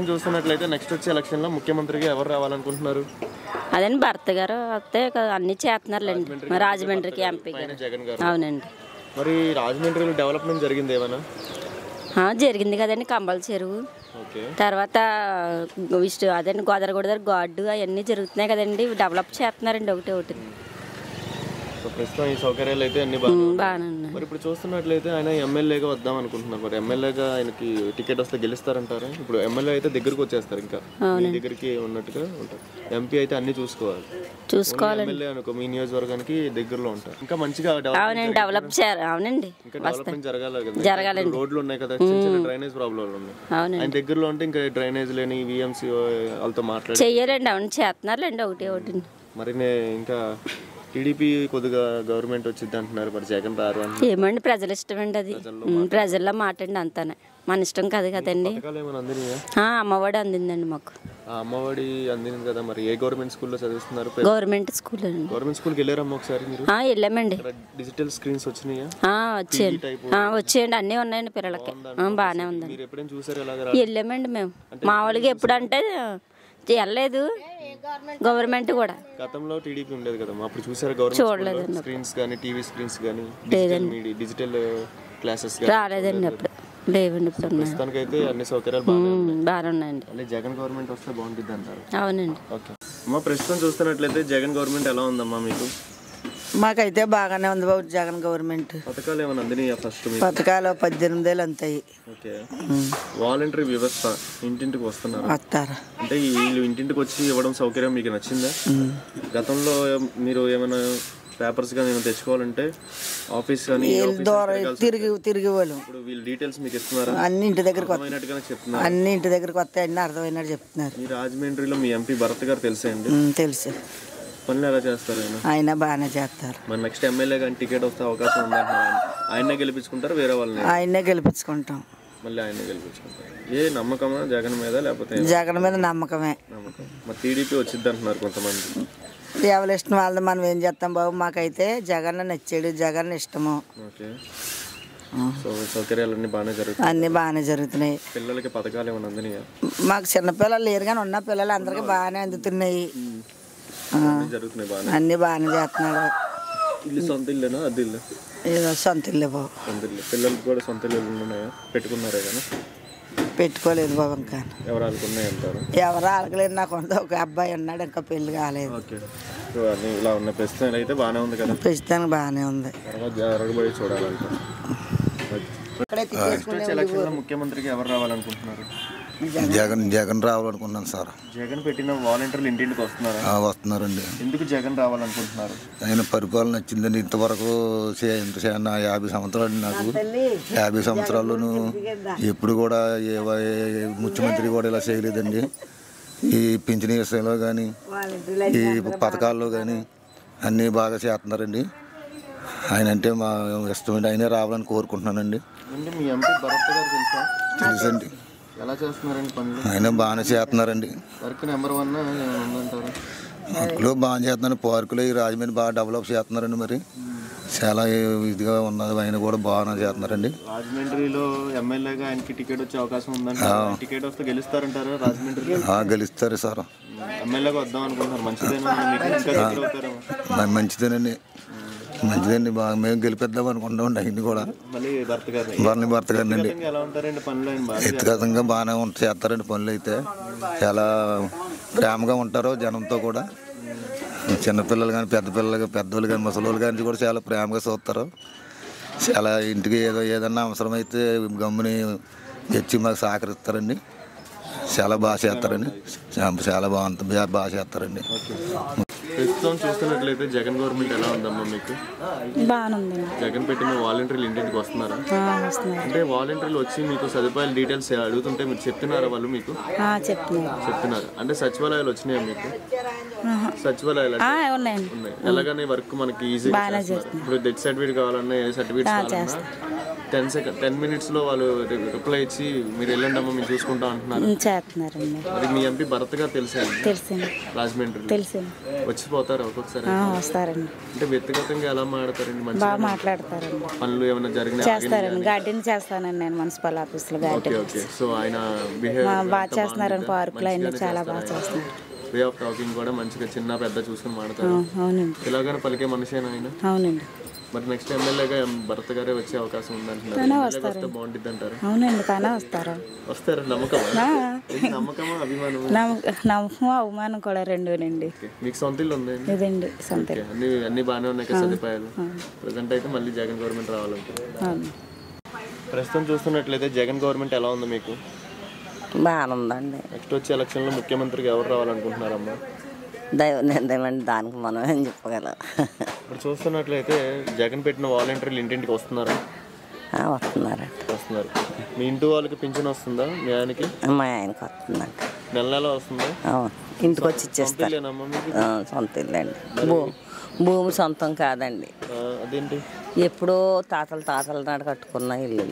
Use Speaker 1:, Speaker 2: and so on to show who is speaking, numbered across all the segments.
Speaker 1: చూస్తున్నట్లయితే నెక్స్ట్ వచ్చే ఎలక్షన్ లో ముఖ్యమంత్రిగా ఎవరు రావాలనుకుంటున్నారు?
Speaker 2: అదండి భర్త గారు వస్తే అన్ని చేస్తున్నారులేండి. రాజమండ్రికి ఎంపీ
Speaker 1: జగన్ గారు.
Speaker 2: అవునండి.
Speaker 1: మరి రాజమండ్రిలో డెవలప్మెంట్ జరిగింది ఏమన్నా?
Speaker 2: జరిగింది కదండి. కంబల చెరువు, తర్వాత అదండి గోదావరి దగ్గర గార్డు అవన్నీ జరుగుతున్నాయి కదండి. డెవలప్ చేస్తున్నారండి ఒకటి ఒకటి.
Speaker 1: ప్రస్తుతం ఈ సౌకర్యాలు అయితే అన్ని బాగానే ఉన్నాయి. మరి ఇప్పుడు చూస్తున్నట్లయితే ఆయన ఎమ్మెల్యేగా వద్దాం అనుకుంటున్నారు. మరి ఎమ్మెల్యేగా ఆయనకి టికెట్ వస్తే గెలుస్తారంటారా? ఇప్పుడు ఎమ్మెల్యే అయితే దగ్గరకు వచ్చేస్తారు, ఇంకా దగ్గరికి ఉన్నట్టుగా ఉంటారు. ఎంపీ అయితే అన్ని చూసుకోవాలి. ఎమ్మెల్యే అనుకో మీ నియోజకవర్గానికి దగ్గరలో ఉంటారు. ఇంకా మంచిగా
Speaker 2: డెవలప్ చేయాలి. అవునండి,
Speaker 1: ఇంకా డెవలప్మెంట్ జరగాలి. రోడ్లు ఉన్నాయి కదా, చిన్న డ్రైనేజ్ ప్రాబ్లం ఉన్నాయి. ఆయన దగ్గరలో ఉంటే ఇంకా డ్రైనేజ్ లేని విఎంసీ వాళ్ళతో మాట్లాడి
Speaker 2: చెయ్యాలండి. అవును, చేస్తున్నారులేండి ఒకటి ఒకటి.
Speaker 1: మరి ఇంకా టీడీపీ కొద్దిగా గవర్నమెంట్ వచ్చింది అంటున్నారు. మరి జగన్ రారు అంటే
Speaker 2: ఏమండి, ప్రజల ఇష్టం అండి. అది ప్రజల్లో మాట్లాడి అంతానే, మన ఇష్టం కాదు కదండి. అమ్మఒడి అందిందండి మాకు.
Speaker 1: అమ్మఒడి అందింది కదా. మరి ఏ గవర్నమెంట్ స్కూల్లో చదివిస్తున్నారు?
Speaker 2: గవర్నమెంట్ స్కూల్ అండి.
Speaker 1: గవర్నమెంట్ స్కూల్కి వెళ్ళారమ్మా ఒకసారి మీరు?
Speaker 2: వెళ్ళామండి.
Speaker 1: డిజిటల్ స్క్రీన్స్ వచ్చినాయా?
Speaker 2: వచ్చేయండి, అన్నీ ఉన్నాయండి పిల్లలకి. బాగానే ఉందండి.
Speaker 1: మీరు ఎప్పుడైనా చూసారు?
Speaker 2: వెళ్ళామండి మేము. మామూలుగా ఎప్పుడంటే వెళ్ళలేదు. గవర్నమెంట్ కూడా
Speaker 1: గతంలో టీడీపీ ఉండేది కదా, అప్పుడు చూసారు గవర్నమెంట్ స్క్రీన్స్ కానీ టీవీ స్క్రీన్స్ కానీ డిజిటల్ క్లాసెస్
Speaker 2: రాలేదండి అప్పుడు. లేవండి ఇప్పుడు.
Speaker 1: ప్రస్తుతానికైతే అన్ని సౌకర్యాలు
Speaker 2: బాగానే ఉన్నాయండి.
Speaker 1: అంటే జగన్ గవర్నమెంట్ వస్తే బాగుంటుంది అంటారు?
Speaker 2: అవునండి.
Speaker 1: ఓకే అమ్మా, ప్రస్తుతం చూస్తున్నట్లయితే జగన్ గవర్నమెంట్ ఎలా ఉందమ్మా మీకు?
Speaker 3: మాకైతే బాగానే ఉంది బాబు జగన్ గవర్నమెంట్.
Speaker 1: పథకాలు ఏమైనా అందినాయా? ఫస్ట్
Speaker 3: పథకాలు 18 ఏళ్ళు అంతాయి.
Speaker 1: ఓకే. వాలంటరీ వ్యవస్థ ఇంటింటికి వస్తున్నారు,
Speaker 3: వస్తారు. అంటే
Speaker 1: వీళ్ళు ఇంటింటికి వచ్చి ఇవ్వడం సౌకర్యం మీకు నచ్చిందా? గతంలో మీరు ఏమైనా పేపర్స్ కానీ ఏమైనా తెచ్చుకోవాలంటే ఆఫీస్ కానీ
Speaker 3: తిరిగి వాళ్ళు
Speaker 1: ఇప్పుడు వీళ్ళ డీటెయిల్స్ మీకు ఇస్తున్నారు.
Speaker 3: అన్ని ఇంటి దగ్గరకు
Speaker 1: చెప్తున్నారు.
Speaker 3: అన్ని ఇంటి దగ్గరకు వస్తాయి, అన్ని అర్థమైనట్టు చెప్తున్నారు.
Speaker 1: మీ రాజమండ్రిలో మీ ఎంపీ భరత్ గారు తెలుసా అండి?
Speaker 3: తెలుసు.
Speaker 1: పనులు ఎలా చేస్తారు
Speaker 3: ఆయన? బాగానే చేస్తారు.
Speaker 1: మరి నెక్స్ట్ ఎమ్మెల్యే కానీ టికెట్ వస్తే అవకాశం ఉందంటున్నారు. ఆయన్నే గెలిపించుకుంటారు వేరే వాళ్ళని?
Speaker 3: ఆయన్నే గెలిపించుకుంటాం.
Speaker 1: మళ్ళీ ఆయన్నే గెలిపించుకుంటారు. ఏ నమ్మకమా జగన్ మీద? లేకపోతే
Speaker 3: జగన్ మీద నమ్మకమే.
Speaker 1: మరి టీడీపీ వచ్చింది అంటున్నారు కొంతమంది.
Speaker 3: ఎవరి ఇష్టం వాళ్ళది, మనం ఏం చేస్తాం బాబు. మాకైతే జగన్ నచ్చాడు, జగన్ ఇష్టము.
Speaker 1: ఓకే. సో సౌకర్యాలన్నీ బాగానే జరుగుతాయి?
Speaker 3: అన్ని బాగానే జరుగుతున్నాయి.
Speaker 1: పిల్లలకి పథకాలు ఏమైనా అందినాయా?
Speaker 3: మాకు చిన్నపిల్లలు లేరు కానీ ఉన్న పిల్లలు అందరికీ బాగానే అందుతున్నాయి. అన్ని బాగానే చేస్తున్నాడు.
Speaker 1: ఇల్లు సొంత ఇల్లేనా? అది ఇల్లు
Speaker 3: ఏదో సొంత ఇల్లే బాబు.
Speaker 1: సొంత ఇల్లు. పిల్లలకి కూడా సొంత ఇల్లు ఉన్నాయా? పెట్టుకున్నారే కానీ?
Speaker 3: పెట్టుకోలేదు బాబు. ఇంకా
Speaker 1: ఎవరు అనుకున్నాయంటారు?
Speaker 3: ఎవరు అడగలేదు. నాకు ఒక అబ్బాయి ఉన్నాడు, ఇంకా పెళ్లి కాలేదు.
Speaker 1: ఓకే. సో అన్ని ఇలా ఉన్న ప్రస్తుతం అయితే బాగానే ఉంది కదా?
Speaker 3: ప్రస్తుతానికి బాగానే ఉంది.
Speaker 1: జరగబడి చూడాలంటే ముఖ్యమంత్రికి ఎవరు రావాలనుకుంటున్నారు?
Speaker 4: జగన్ రావాలనుకుంటున్నాను సార్.
Speaker 1: జగన్ పెట్టిన వాలంటీర్లు ఇంటింటికి వస్తున్నారా?
Speaker 4: వస్తున్నారండి.
Speaker 1: ఎందుకు జగన్ రావాలనుకుంటున్నారు?
Speaker 4: ఆయన పరిపాలన నచ్చిందండి. ఇంతవరకు 50 సంవత్సరాలు నాకు 50 సంవత్సరాల్లోనూ ఎప్పుడు కూడా ఏ ముఖ్యమంత్రి కూడా ఇలా చేయలేదండి. ఈ పింఛనీ విషయంలో కానీ ఈ పథకాల్లో కానీ అన్నీ బాగా చేస్తున్నారండి. ఆయన అంటే మా ఇష్టమండి. ఆయనే రావాలని కోరుకుంటున్నానండి. తెలుసండి.
Speaker 1: ఎలా చేస్తున్నారండి పనులు?
Speaker 4: ఆయన బాగానే చేస్తున్నారండి.
Speaker 1: వర్క్ నెంబర్ 1 ఉందంటారు.
Speaker 4: వర్క్లో బాగా చేస్తున్నారు. పార్కులో ఈ రాజమండ్రి బాగా డెవలప్ చేస్తున్నారండి. మరి చాలా ఇదిగా ఉన్నది. ఆయన కూడా బాగానే చేస్తున్నారండి.
Speaker 1: రాజమండ్రిలో ఎమ్మెల్యేగా ఆయనకి టికెట్ వచ్చే అవకాశం ఉందండి. టికెట్ వస్తే గెలుస్తారంటారా రాజమండ్రి?
Speaker 4: గెలుస్తారు సార్.
Speaker 1: ఎమ్మెల్యేగా వద్దాం అనుకుంటున్నారు. మంచిదేనా?
Speaker 4: మంచిదేనండి. మంచిదండి. బాగా మేము గెలిపిద్దాం అనుకుంటామండి. ఆయన్ని కూడా భర్త గారినండి. వ్యక్తిగతంగా బాగానే చేస్తారండి పనులు. అయితే చాలా ప్రేమగా ఉంటారు జనంతో కూడా. చిన్నపిల్లలు కానీ పెద్దవాళ్ళు కానీ ముసలోళ్ళు కానీ కూడా చాలా ప్రేమగా చూస్తారు. చాలా ఇంటికి ఏదన్నా అవసరమైతే గమ్ముని తెచ్చి మాకు సహకరిస్తారండి. చాలా బాగా చేస్తారండి. చాలా బాగా చేస్తారండి.
Speaker 1: ప్రస్తుతం చూస్తున్నట్లయితే జగన్ గవర్నమెంట్ ఎలా ఉందమ్మా మీకు?
Speaker 2: బాగానే ఉంది.
Speaker 1: జగన్ పెట్టిన వాలంటీర్లు ఇంటింటికి వస్తున్నారా? అంటే వాలంటీర్లు వచ్చి మీకు సదుపాయాల డీటెయిల్స్ అడుగుతుంటే మీరు చెప్తున్నారా? వాళ్ళు మీకు చెప్తున్నారు. అంటే సచివాలయాలు వచ్చినాయా మీకు? సచివాలయాలు ఉన్నాయి. ఎలాగనే వర్క్ మనకి ఈజీగా ఇప్పుడు డెత్ సర్టిఫికేట్ కావాలన్నా, ఏ సర్టిఫికేట్ కావాలన్నా 10 minutes లో వాళ్ళు రిప్లై ఇచ్చి మీరు వెళ్ళండి అమ్మా మేము చూసుకుంటాం అంటున్నారు.
Speaker 2: చేస్తున్నారండి.
Speaker 1: మరి మీ ఎంపీ భరత్ గారు తెలిసాను
Speaker 2: తెలిసింది.
Speaker 1: రాజమండ్రి
Speaker 2: తెలిసింది.
Speaker 1: వచ్చిపోతారు ఒక్కొక్కసారి.
Speaker 2: వస్తారండి.
Speaker 1: అంటే వ్యక్తిగతంగా ఎలా మాట్లాడతారండి?
Speaker 2: బాగా మాట్లాడతారండి.
Speaker 1: పనులు ఏమైనా జరిగినా
Speaker 2: చేస్తారండి. గార్డెన్ చేస్తానండి నేను మున్సిపల్ ఆఫీస్లో గార్డెన్.
Speaker 1: ఓకే. సో ఆయన బిహేవియర్
Speaker 2: బాగా చేస్తున్నారండి. పార్కులో అన్ని చాలా బాగా చేస్తున్నారు.
Speaker 1: వే ఆఫ్ టాకింగ్ కూడా మంచిగా చిన్న పెద్ద చూసుకుని మాట్లాడతారు.
Speaker 2: అవునండి.
Speaker 1: ఇలాగనే పలికే మనిషేనా ఆయన?
Speaker 2: అవునండి.
Speaker 1: మరి నెక్స్ట్ ఎమ్మెల్యేగా భరత్ గారే వచ్చే అవకాశం ఉందంటున్నారు. బాగుంటుంది అంటారు.
Speaker 2: అవునండి. తానే వస్తారు.
Speaker 1: వస్తారు. నమ్మకమా? నమ్మకమా అభిమానం?
Speaker 2: నమ్మకం అవమానం కూడా రెండోనండి.
Speaker 1: మీకు సొంత ఇల్లు ఉంది?
Speaker 2: ఇదండి సొంత.
Speaker 1: అన్ని బాగానే ఉన్నాయి కదా సదుపాయాలు? ప్రజెంట్ అయితే మళ్ళీ జగన్ గవర్నమెంట్ రావాలంటారు. ప్రస్తుతం చూస్తున్నట్లయితే జగన్ గవర్నమెంట్ ఎలా ఉంది మీకు?
Speaker 3: బాగానే ఉందండి.
Speaker 1: నెక్స్ట్ వచ్చే ఎలక్షన్లో ముఖ్యమంత్రిగా ఎవరు రావాలనుకుంటున్నారమ్మా?
Speaker 3: దైవ నిర్ణయం దానికి మనం ఏం చెప్పగలం.
Speaker 1: ఇప్పుడు చూస్తున్నట్లయితే జగన్ పెట్టిన వాలంటీర్లు ఇంటింటికి వస్తున్నారా? వస్తున్నారు. మీ ఇంటి వాళ్ళకి పింఛన్ వస్తుందా? మీ ఆయనకి?
Speaker 3: మా ఆయనకి వస్తుందండి.
Speaker 1: నెల వస్తుందా?
Speaker 3: ఇంటికి వచ్చి ఇచ్చేస్తారు. సొంత ఇల్లు అండి. భూమి సొంతం కాదండి.
Speaker 1: అదేంటి?
Speaker 3: ఎప్పుడో తాతల నాడు కట్టుకున్న ఇల్లు.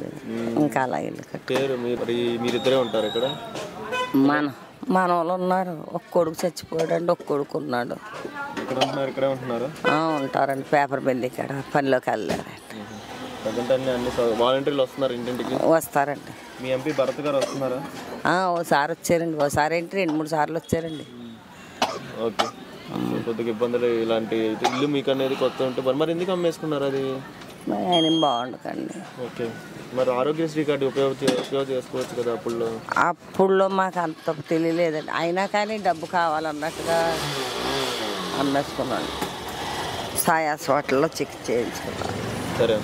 Speaker 3: ఇంకా అలా ఇల్లు
Speaker 1: కట్టారు. మీరిద్దరే ఉంటారు ఇక్కడ?
Speaker 3: మన వాళ్ళు ఉన్నారు. ఒక కొడుకు చచ్చిపోయాడండి. ఒక కొడుకు ఉన్నాడు.
Speaker 1: ఇక్కడే ఉంటున్నారు.
Speaker 3: ఉంటారండి. పేపర్ బిల్ ఇక్కడ పనిలోకి వెళ్ళారండి.
Speaker 1: అన్ని వాలంటీర్లు వస్తున్నారు ఇంటింటికి?
Speaker 3: వస్తారండి.
Speaker 1: మీ ఎంపీ భరత్ గారు వస్తున్నారా?
Speaker 3: ఓసారి వచ్చారండి. ఓసారి ఏంటి 2-3 సార్లు వచ్చారండి.
Speaker 1: ఓకే. కొద్దిగా ఇబ్బందులు ఇలాంటి ఇల్లు మీకు అనేది కొత్త ఉంటే మరి ఎందుకు అమ్మేసుకున్నారు? అది
Speaker 3: ఆయన బాగుండకండి.
Speaker 1: ఓకే. మరి ఆరోగ్యశ్రీ కార్డు ఉపయోగం చేసుకోవచ్చు కదా
Speaker 3: అప్పుడులో మాకు అంత తెలియలేదండి. అయినా కానీ డబ్బు కావాలన్నట్టుగా అమ్మేసుకున్నాను. సాయి హాస్పిటల్లో చికిత్స చేయించుకున్నాను.
Speaker 1: సరే.